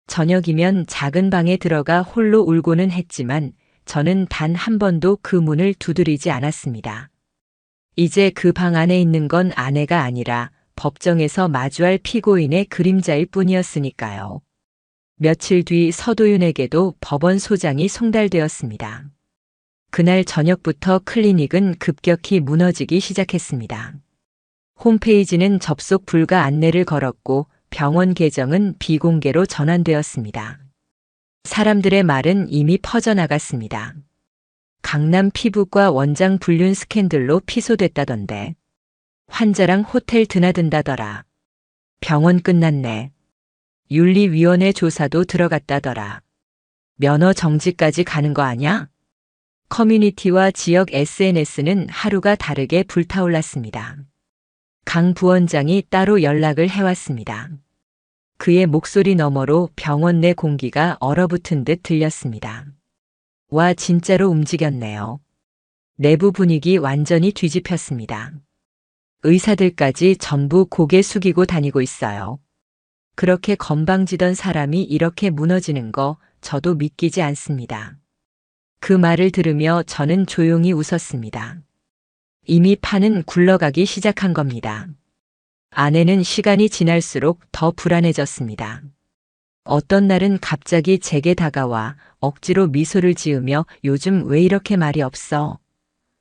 저녁이면 작은 방에 들어가 홀로 울고는 했지만 저는 단 한 번도 그 문을 두드리지 않았습니다. 이제 그 방 안에 있는 건 아내가 아니라 법정에서 마주할 피고인의 그림자일 뿐이었으니까요. 며칠 뒤 서도윤에게도 법원 소장이 송달되었습니다. 그날 저녁부터 클리닉은 급격히 무너지기 시작했습니다. 홈페이지는 접속 불가 안내를 걸었고 병원 계정은 비공개로 전환되었습니다. 사람들의 말은 이미 퍼져나갔습니다. 강남 피부과 원장 불륜 스캔들로 피소됐다던데. 환자랑 호텔 드나든다더라. 병원 끝났네. 윤리위원회 조사도 들어갔다더라. 면허 정지까지 가는 거 아냐? 커뮤니티와 지역 SNS는 하루가 다르게 불타올랐습니다. 강 부원장이 따로 연락을 해왔습니다. 그의 목소리 너머로 병원 내 공기가 얼어붙은 듯 들렸습니다. 와, 진짜로 움직였네요. 내부 분위기 완전히 뒤집혔습니다. 의사들까지 전부 고개 숙이고 다니고 있어요. 그렇게 건방지던 사람이 이렇게 무너지는 거 저도 믿기지 않습니다. 그 말을 들으며 저는 조용히 웃었습니다. 이미 판은 굴러가기 시작한 겁니다. 아내는 시간이 지날수록 더 불안해졌습니다. 어떤 날은 갑자기 제게 다가와 억지로 미소를 지으며 요즘 왜 이렇게 말이 없어?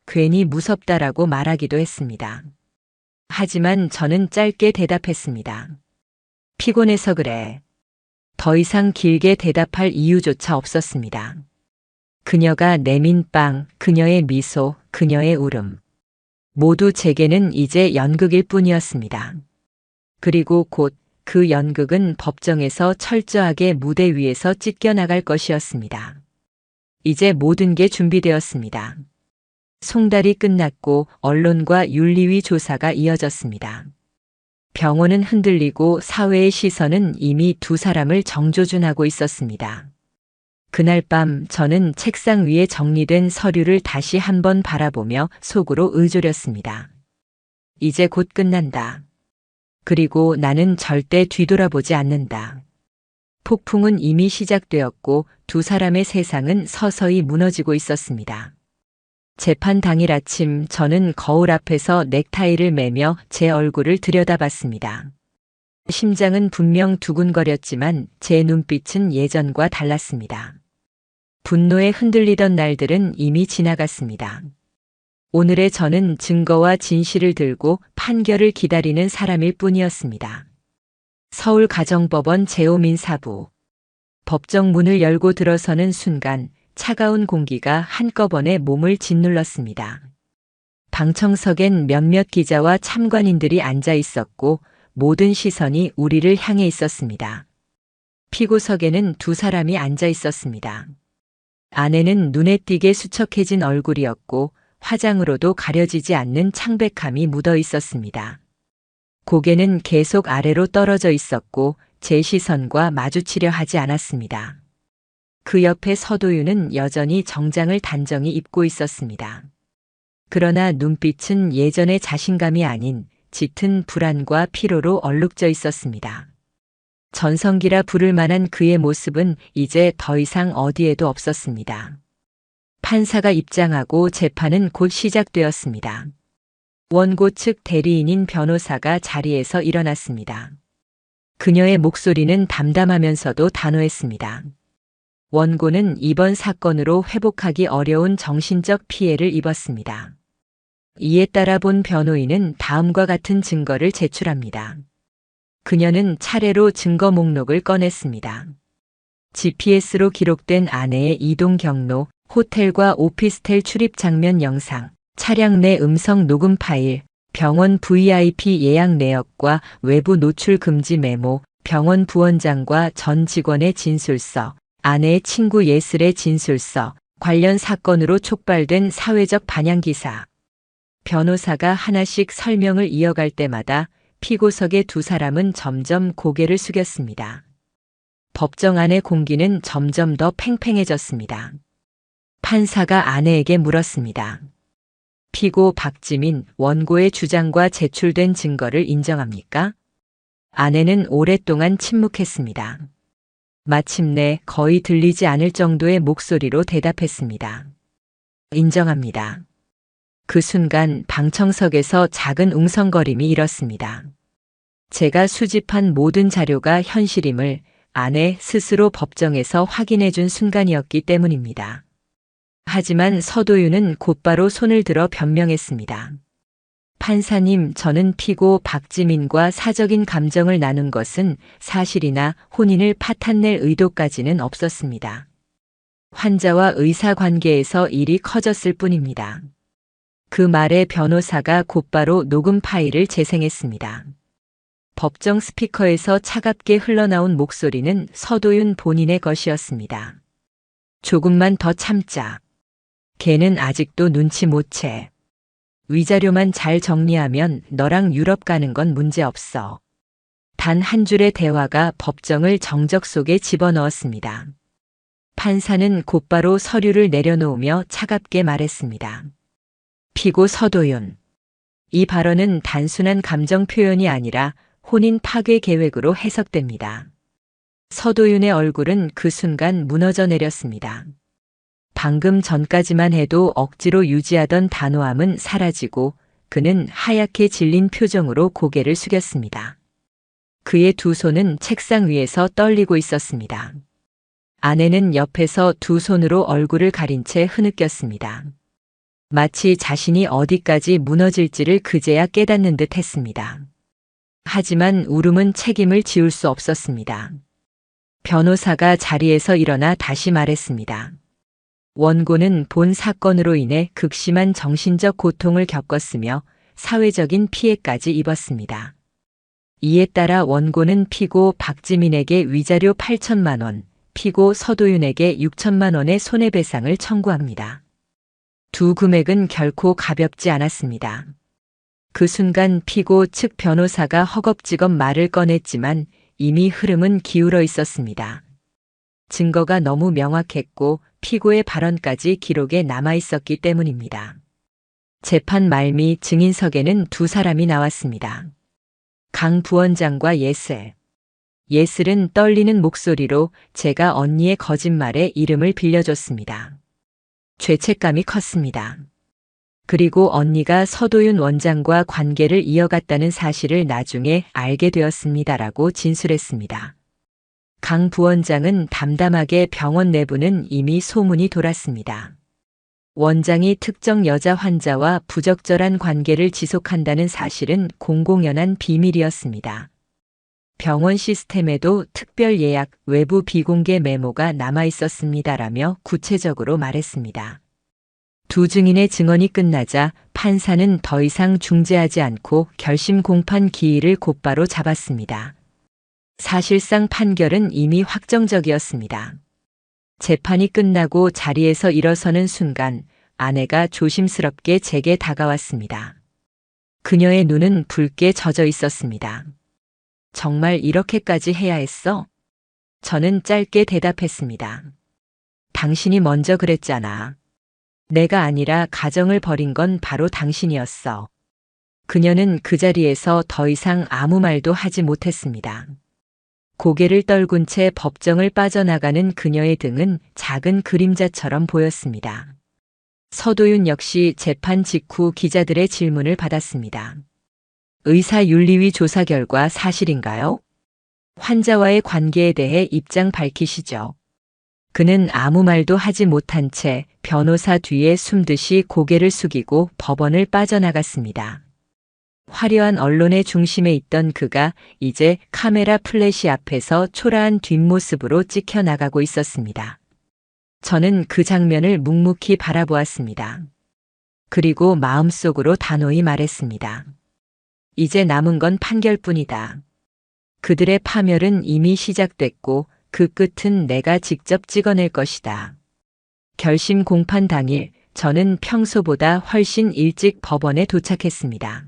괜히 무섭다라고 말하기도 했습니다. 하지만 저는 짧게 대답했습니다. 피곤해서 그래. 더 이상 길게 대답할 이유조차 없었습니다. 그녀가 내민 빵, 그녀의 미소, 그녀의 울음. 모두 제게는 이제 연극일 뿐이었습니다. 그리고 곧 그 연극은 법정에서 철저하게 무대 위에서 찢겨나갈 것이었습니다. 이제 모든 게 준비되었습니다. 송달이 끝났고 언론과 윤리위 조사가 이어졌습니다. 병원은 흔들리고 사회의 시선은 이미 두 사람을 정조준하고 있었습니다. 그날 밤 저는 책상 위에 정리된 서류를 다시 한번 바라보며 속으로 의졸였습니다. 이제 곧 끝난다. 그리고 나는 절대 뒤돌아보지 않는다. 폭풍은 이미 시작되었고 두 사람의 세상은 서서히 무너지고 있었습니다. 재판 당일 아침 저는 거울 앞에서 넥타이를 매며 제 얼굴을 들여다봤습니다. 심장은 분명 두근거렸지만 제 눈빛은 예전과 달랐습니다. 분노에 흔들리던 날들은 이미 지나갔습니다. 오늘의 저는 증거와 진실을 들고 판결을 기다리는 사람일 뿐이었습니다. 서울가정법원 제오민 사부. 법정 문을 열고 들어서는 순간 차가운 공기가 한꺼번에 몸을 짓눌렀습니다. 방청석엔 몇몇 기자와 참관인들이 앉아 있었고 모든 시선이 우리를 향해 있었습니다. 피고석에는 두 사람이 앉아 있었습니다. 아내는 눈에 띄게 수척해진 얼굴이었고 화장으로도 가려지지 않는 창백함이 묻어 있었습니다. 고개는 계속 아래로 떨어져 있었고 제 시선과 마주치려 하지 않았습니다. 그 옆에 서도윤은 여전히 정장을 단정히 입고 있었습니다. 그러나 눈빛은 예전의 자신감이 아닌 짙은 불안과 피로로 얼룩져 있었습니다. 전성기라 부를 만한 그의 모습은 이제 더 이상 어디에도 없었습니다. 판사가 입장하고 재판은 곧 시작되었습니다. 원고 측 대리인인 변호사가 자리에서 일어났습니다. 그녀의 목소리는 담담하면서도 단호했습니다. 원고는 이번 사건으로 회복하기 어려운 정신적 피해를 입었습니다. 이에 따라 본 변호인은 다음과 같은 증거를 제출합니다. 그녀는 차례로 증거 목록을 꺼냈습니다. GPS로 기록된 아내의 이동 경로, 호텔과 오피스텔 출입 장면 영상, 차량 내 음성 녹음 파일, 병원 VIP 예약 내역과 외부 노출 금지 메모, 병원 부원장과 전 직원의 진술서, 아내의 친구 예슬의 진술서, 관련 사건으로 촉발된 사회적 반향 기사, 변호사가 하나씩 설명을 이어갈 때마다 피고석의 두 사람은 점점 고개를 숙였습니다. 법정 안의 공기는 점점 더 팽팽해졌습니다. 판사가 아내에게 물었습니다. 피고 박지민, 원고의 주장과 제출된 증거를 인정합니까? 아내는 오랫동안 침묵했습니다. 마침내 거의 들리지 않을 정도의 목소리로 대답했습니다. 인정합니다. 그 순간 방청석에서 작은 웅성거림이 일었습니다. 제가 수집한 모든 자료가 현실임을 아내 스스로 법정에서 확인해 준 순간이었기 때문입니다. 하지만 서도윤은 곧바로 손을 들어 변명했습니다. 판사님, 저는 피고 박지민과 사적인 감정을 나눈 것은 사실이나 혼인을 파탄낼 의도까지는 없었습니다. 환자와 의사 관계에서 일이 커졌을 뿐입니다. 그 말에 변호사가 곧바로 녹음 파일을 재생했습니다. 법정 스피커에서 차갑게 흘러나온 목소리는 서도윤 본인의 것이었습니다. 조금만 더 참자. 걔는 아직도 눈치 못 채. 위자료만 잘 정리하면 너랑 유럽 가는 건 문제 없어. 단 한 줄의 대화가 법정을 정적 속에 집어넣었습니다. 판사는 곧바로 서류를 내려놓으며 차갑게 말했습니다. 피고 서도윤. 이 발언은 단순한 감정 표현이 아니라 혼인 파괴 계획으로 해석됩니다. 서도윤의 얼굴은 그 순간 무너져 내렸습니다. 방금 전까지만 해도 억지로 유지하던 단호함은 사라지고 그는 하얗게 질린 표정으로 고개를 숙였습니다. 그의 두 손은 책상 위에서 떨리고 있었습니다. 아내는 옆에서 두 손으로 얼굴을 가린 채 흐느꼈습니다. 마치 자신이 어디까지 무너질지를 그제야 깨닫는 듯 했습니다. 하지만 울음은 책임을 지울 수 없었습니다. 변호사가 자리에서 일어나 다시 말했습니다. 원고는 본 사건으로 인해 극심한 정신적 고통을 겪었으며 사회적인 피해까지 입었습니다. 이에 따라 원고는 피고 박지민에게 위자료 8천만 원, 피고 서도윤에게 6천만 원의 손해배상을 청구합니다. 두 금액은 결코 가볍지 않았습니다. 그 순간 피고 측 변호사가 허겁지겁 말을 꺼냈지만 이미 흐름은 기울어 있었습니다. 증거가 너무 명확했고 피고의 발언까지 기록에 남아 있었기 때문입니다. 재판 말미 증인석에는 두 사람이 나왔습니다. 강 부원장과 예슬. 예슬은 떨리는 목소리로 제가 언니의 거짓말에 이름을 빌려줬습니다. 죄책감이 컸습니다. 그리고 언니가 서도윤 원장과 관계를 이어갔다는 사실을 나중에 알게 되었습니다라고 진술했습니다. 강 부원장은 담담하게 병원 내부는 이미 소문이 돌았습니다. 원장이 특정 여자 환자와 부적절한 관계를 지속한다는 사실은 공공연한 비밀이었습니다. 병원 시스템에도 특별 예약, 외부 비공개 메모가 남아 있었습니다라며 구체적으로 말했습니다. 두 증인의 증언이 끝나자 판사는 더 이상 중재하지 않고 결심 공판 기일을 곧바로 잡았습니다. 사실상 판결은 이미 확정적이었습니다. 재판이 끝나고 자리에서 일어서는 순간 아내가 조심스럽게 제게 다가왔습니다. 그녀의 눈은 붉게 젖어 있었습니다. 정말 이렇게까지 해야 했어? 저는 짧게 대답했습니다. 당신이 먼저 그랬잖아. 내가 아니라 가정을 버린 건 바로 당신이었어. 그녀는 그 자리에서 더 이상 아무 말도 하지 못했습니다. 고개를 떨군 채 법정을 빠져나가는 그녀의 등은 작은 그림자처럼 보였습니다. 서도윤 역시 재판 직후 기자들의 질문을 받았습니다. 의사윤리위 조사 결과 사실인가요? 환자와의 관계에 대해 입장 밝히시죠. 그는 아무 말도 하지 못한 채 변호사 뒤에 숨듯이 고개를 숙이고 법원을 빠져나갔습니다. 화려한 언론의 중심에 있던 그가 이제 카메라 플래시 앞에서 초라한 뒷모습으로 찍혀 나가고 있었습니다. 저는 그 장면을 묵묵히 바라보았습니다. 그리고 마음속으로 단호히 말했습니다. 이제 남은 건 판결뿐이다. 그들의 파멸은 이미 시작됐고 그 끝은 내가 직접 찍어낼 것이다. 결심 공판 당일 저는 평소보다 훨씬 일찍 법원에 도착했습니다.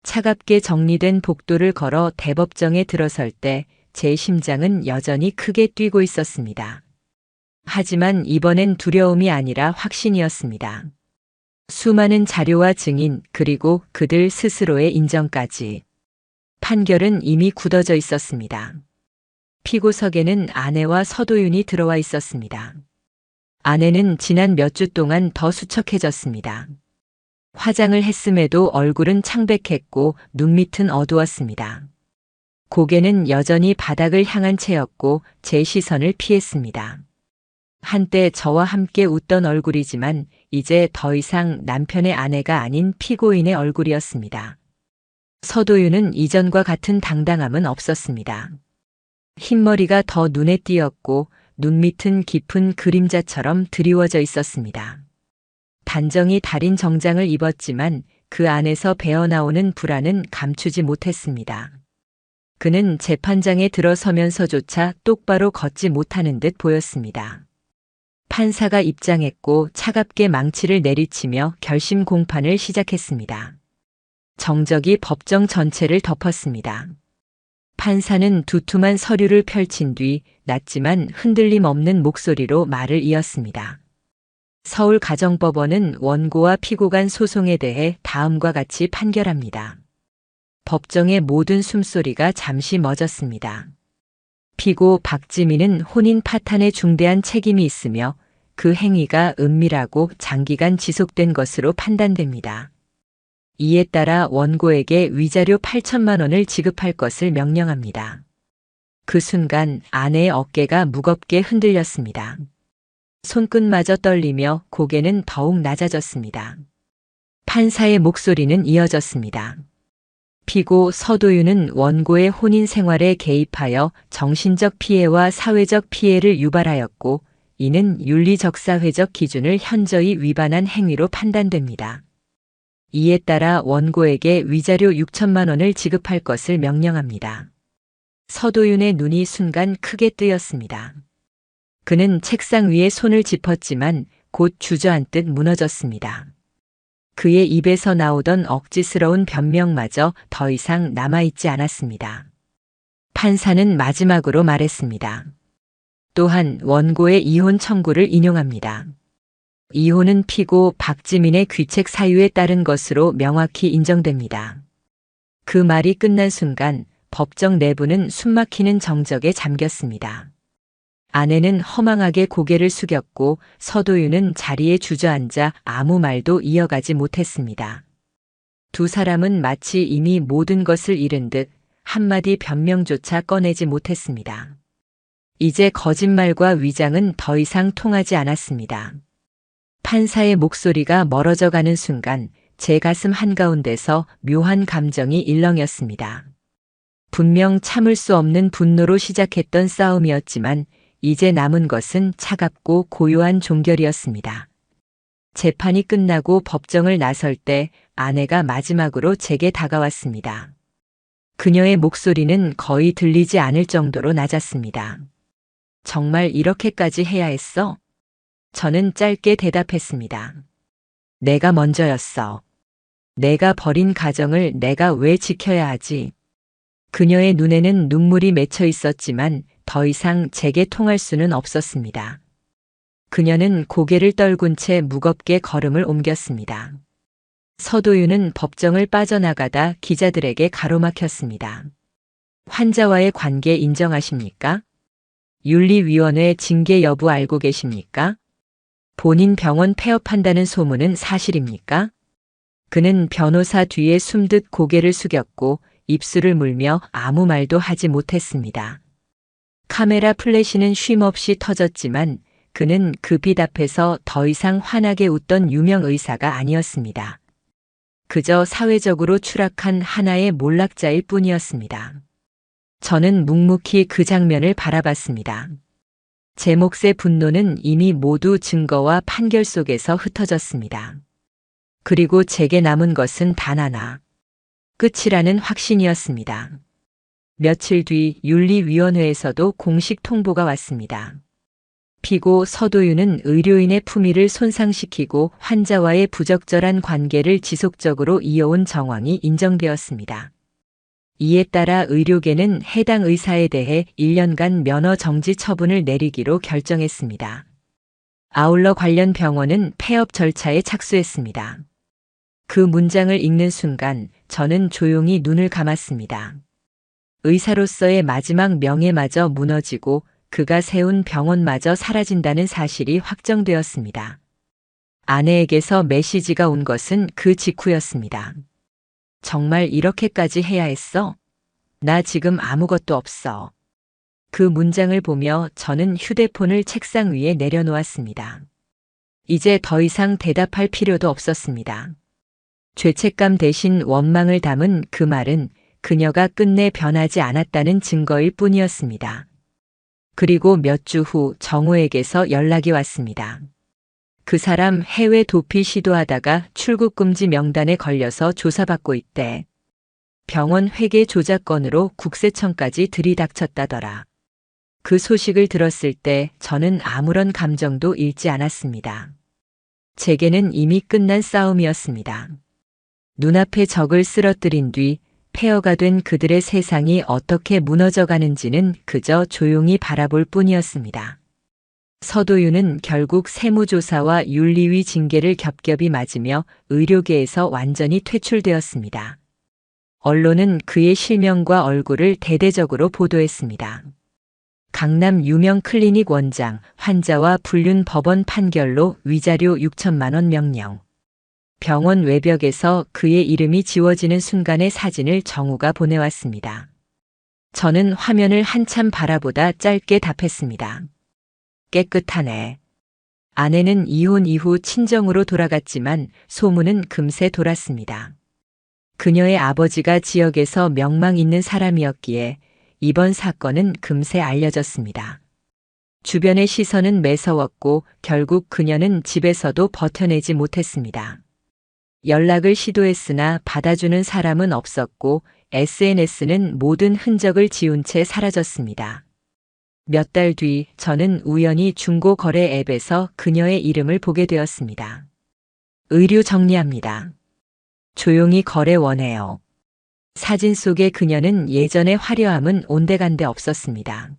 차갑게 정리된 복도를 걸어 대법정에 들어설 때 제 심장은 여전히 크게 뛰고 있었습니다. 하지만 이번엔 두려움이 아니라 확신이었습니다. 수많은 자료와 증인, 그리고 그들 스스로의 인정까지. 판결은 이미 굳어져 있었습니다. 피고석에는 아내와 서도윤이 들어와 있었습니다. 아내는 지난 몇 주 동안 더 수척해졌습니다. 화장을 했음에도 얼굴은 창백했고 눈밑은 어두웠습니다. 고개는 여전히 바닥을 향한 채였고 제 시선을 피했습니다. 한때 저와 함께 웃던 얼굴이지만 이제 더 이상 남편의 아내가 아닌 피고인의 얼굴이었습니다. 서도윤은 이전과 같은 당당함은 없었습니다. 흰머리가 더 눈에 띄었고 눈밑은 깊은 그림자처럼 드리워져 있었습니다. 단정히 다린 정장을 입었지만 그 안에서 배어나오는 불안은 감추지 못했습니다. 그는 재판장에 들어서면서조차 똑바로 걷지 못하는 듯 보였습니다. 판사가 입장했고 차갑게 망치를 내리치며 결심 공판을 시작했습니다. 정적이 법정 전체를 덮었습니다. 판사는 두툼한 서류를 펼친 뒤 낮지만 흔들림 없는 목소리로 말을 이었습니다. 서울가정법원은 원고와 피고 간 소송에 대해 다음과 같이 판결합니다. 법정의 모든 숨소리가 잠시 멎었습니다. 피고 박지민은 혼인 파탄에 중대한 책임이 있으며 그 행위가 은밀하고 장기간 지속된 것으로 판단됩니다. 이에 따라 원고에게 위자료 8천만 원을 지급할 것을 명령합니다. 그 순간 아내의 어깨가 무겁게 흔들렸습니다. 손끝마저 떨리며 고개는 더욱 낮아졌습니다. 판사의 목소리는 이어졌습니다. 피고 서도윤은 원고의 혼인 생활에 개입하여 정신적 피해와 사회적 피해를 유발하였고 이는 윤리적사회적 기준을 현저히 위반한 행위로 판단됩니다. 이에 따라 원고에게 위자료 6천만 원을 지급할 것을 명령합니다. 서도윤의 눈이 순간 크게 뜨였습니다. 그는 책상 위에 손을 짚었지만 곧 주저앉듯 무너졌습니다. 그의 입에서 나오던 억지스러운 변명마저 더 이상 남아있지 않았습니다. 판사는 마지막으로 말했습니다. 또한 원고의 이혼 청구를 인용합니다. 이혼은 피고 박지민의 귀책 사유에 따른 것으로 명확히 인정됩니다. 그 말이 끝난 순간 법정 내부는 숨막히는 정적에 잠겼습니다. 아내는 허망하게 고개를 숙였고 서도윤은 자리에 주저앉아 아무 말도 이어가지 못했습니다. 두 사람은 마치 이미 모든 것을 잃은 듯 한마디 변명조차 꺼내지 못했습니다. 이제 거짓말과 위장은 더 이상 통하지 않았습니다. 판사의 목소리가 멀어져 가는 순간 제 가슴 한가운데서 묘한 감정이 일렁였습니다. 분명 참을 수 없는 분노로 시작했던 싸움이었지만 이제 남은 것은 차갑고 고요한 종결이었습니다. 재판이 끝나고 법정을 나설 때 아내가 마지막으로 제게 다가왔습니다. 그녀의 목소리는 거의 들리지 않을 정도로 낮았습니다. 정말 이렇게까지 해야 했어? 저는 짧게 대답했습니다. 내가 먼저였어. 내가 버린 가정을 내가 왜 지켜야 하지? 그녀의 눈에는 눈물이 맺혀 있었지만 더 이상 제게 통할 수는 없었습니다. 그녀는 고개를 떨군 채 무겁게 걸음을 옮겼습니다. 서도윤은 법정을 빠져나가다 기자들에게 가로막혔습니다. 환자와의 관계 인정하십니까? 윤리위원회 징계 여부 알고 계십니까? 본인 병원 폐업한다는 소문은 사실입니까? 그는 변호사 뒤에 숨듯 고개를 숙였고 입술을 물며 아무 말도 하지 못했습니다. 카메라 플래시는 쉼없이 터졌지만 그는 그 빛 앞에서 더 이상 환하게 웃던 유명 의사가 아니었습니다. 그저 사회적으로 추락한 하나의 몰락자일 뿐이었습니다. 저는 묵묵히 그 장면을 바라봤습니다. 제 몫의 분노는 이미 모두 증거와 판결 속에서 흩어졌습니다. 그리고 제게 남은 것은 단 하나. 끝이라는 확신이었습니다. 며칠 뒤 윤리위원회에서도 공식 통보가 왔습니다. 잡히고 서도윤은 의료인의 품위를 손상시키고 환자와의 부적절한 관계를 지속적으로 이어온 정황이 인정되었습니다. 이에 따라 의료계는 해당 의사에 대해 1년간 면허 정지 처분을 내리기로 결정했습니다. 아울러 관련 병원은 폐업 절차에 착수했습니다. 그 문장을 읽는 순간 저는 조용히 눈을 감았습니다. 의사로서의 마지막 명예마저 무너지고 그가 세운 병원마저 사라진다는 사실이 확정되었습니다. 아내에게서 메시지가 온 것은 그 직후였습니다. 정말 이렇게까지 해야 했어? 나 지금 아무것도 없어. 그 문장을 보며 저는 휴대폰을 책상 위에 내려놓았습니다. 이제 더 이상 대답할 필요도 없었습니다. 죄책감 대신 원망을 담은 그 말은 그녀가 끝내 변하지 않았다는 증거일 뿐이었습니다. 그리고 몇 주 후 정호에게서 연락이 왔습니다. 그 사람 해외 도피 시도하다가 출국금지 명단에 걸려서 조사받고 있대. 병원 회계 조작 건으로 국세청까지 들이닥쳤다더라. 그 소식을 들었을 때 저는 아무런 감정도 잃지 않았습니다. 제게는 이미 끝난 싸움이었습니다. 눈앞에 적을 쓰러뜨린 뒤 폐허가 된 그들의 세상이 어떻게 무너져 가는지는 그저 조용히 바라볼 뿐이었습니다. 서도윤은 결국 세무조사와 윤리위 징계를 겹겹이 맞으며 의료계에서 완전히 퇴출되었습니다. 언론은 그의 실명과 얼굴을 대대적으로 보도했습니다. 강남 유명 클리닉 원장, 환자와 불륜 법원 판결로 위자료 6천만 원 명령. 병원 외벽에서 그의 이름이 지워지는 순간의 사진을 정우가 보내왔습니다. 저는 화면을 한참 바라보다 짧게 답했습니다. 깨끗하네. 아내는 이혼 이후 친정으로 돌아갔지만 소문은 금세 돌았습니다. 그녀의 아버지가 지역에서 명망 있는 사람이었기에 이번 사건은 금세 알려졌습니다. 주변의 시선은 매서웠고 결국 그녀는 집에서도 버텨내지 못했습니다. 연락을 시도했으나 받아주는 사람은 없었고 SNS는 모든 흔적을 지운 채 사라졌습니다. 몇 달 뒤 저는 우연히 중고거래 앱에서 그녀의 이름을 보게 되었습니다. 의류 정리합니다. 조용히 거래 원해요. 사진 속의 그녀는 예전의 화려함은 온데간데 없었습니다.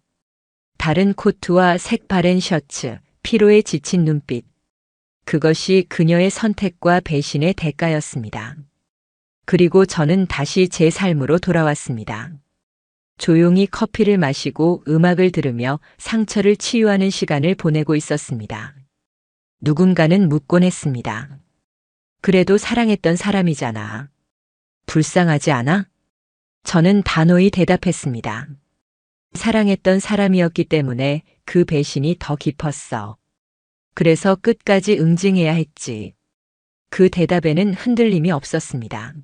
다른 코트와 색 바랜 셔츠, 피로에 지친 눈빛. 그것이 그녀의 선택과 배신의 대가였습니다. 그리고 저는 다시 제 삶으로 돌아왔습니다. 조용히 커피를 마시고 음악을 들으며 상처를 치유하는 시간을 보내고 있었습니다. 누군가는 묻곤 했습니다. 그래도 사랑했던 사람이잖아. 불쌍하지 않아? 저는 단호히 대답했습니다. 사랑했던 사람이었기 때문에 그 배신이 더 깊었어. 그래서 끝까지 응징해야 했지. 그 대답에는 흔들림이 없었습니다.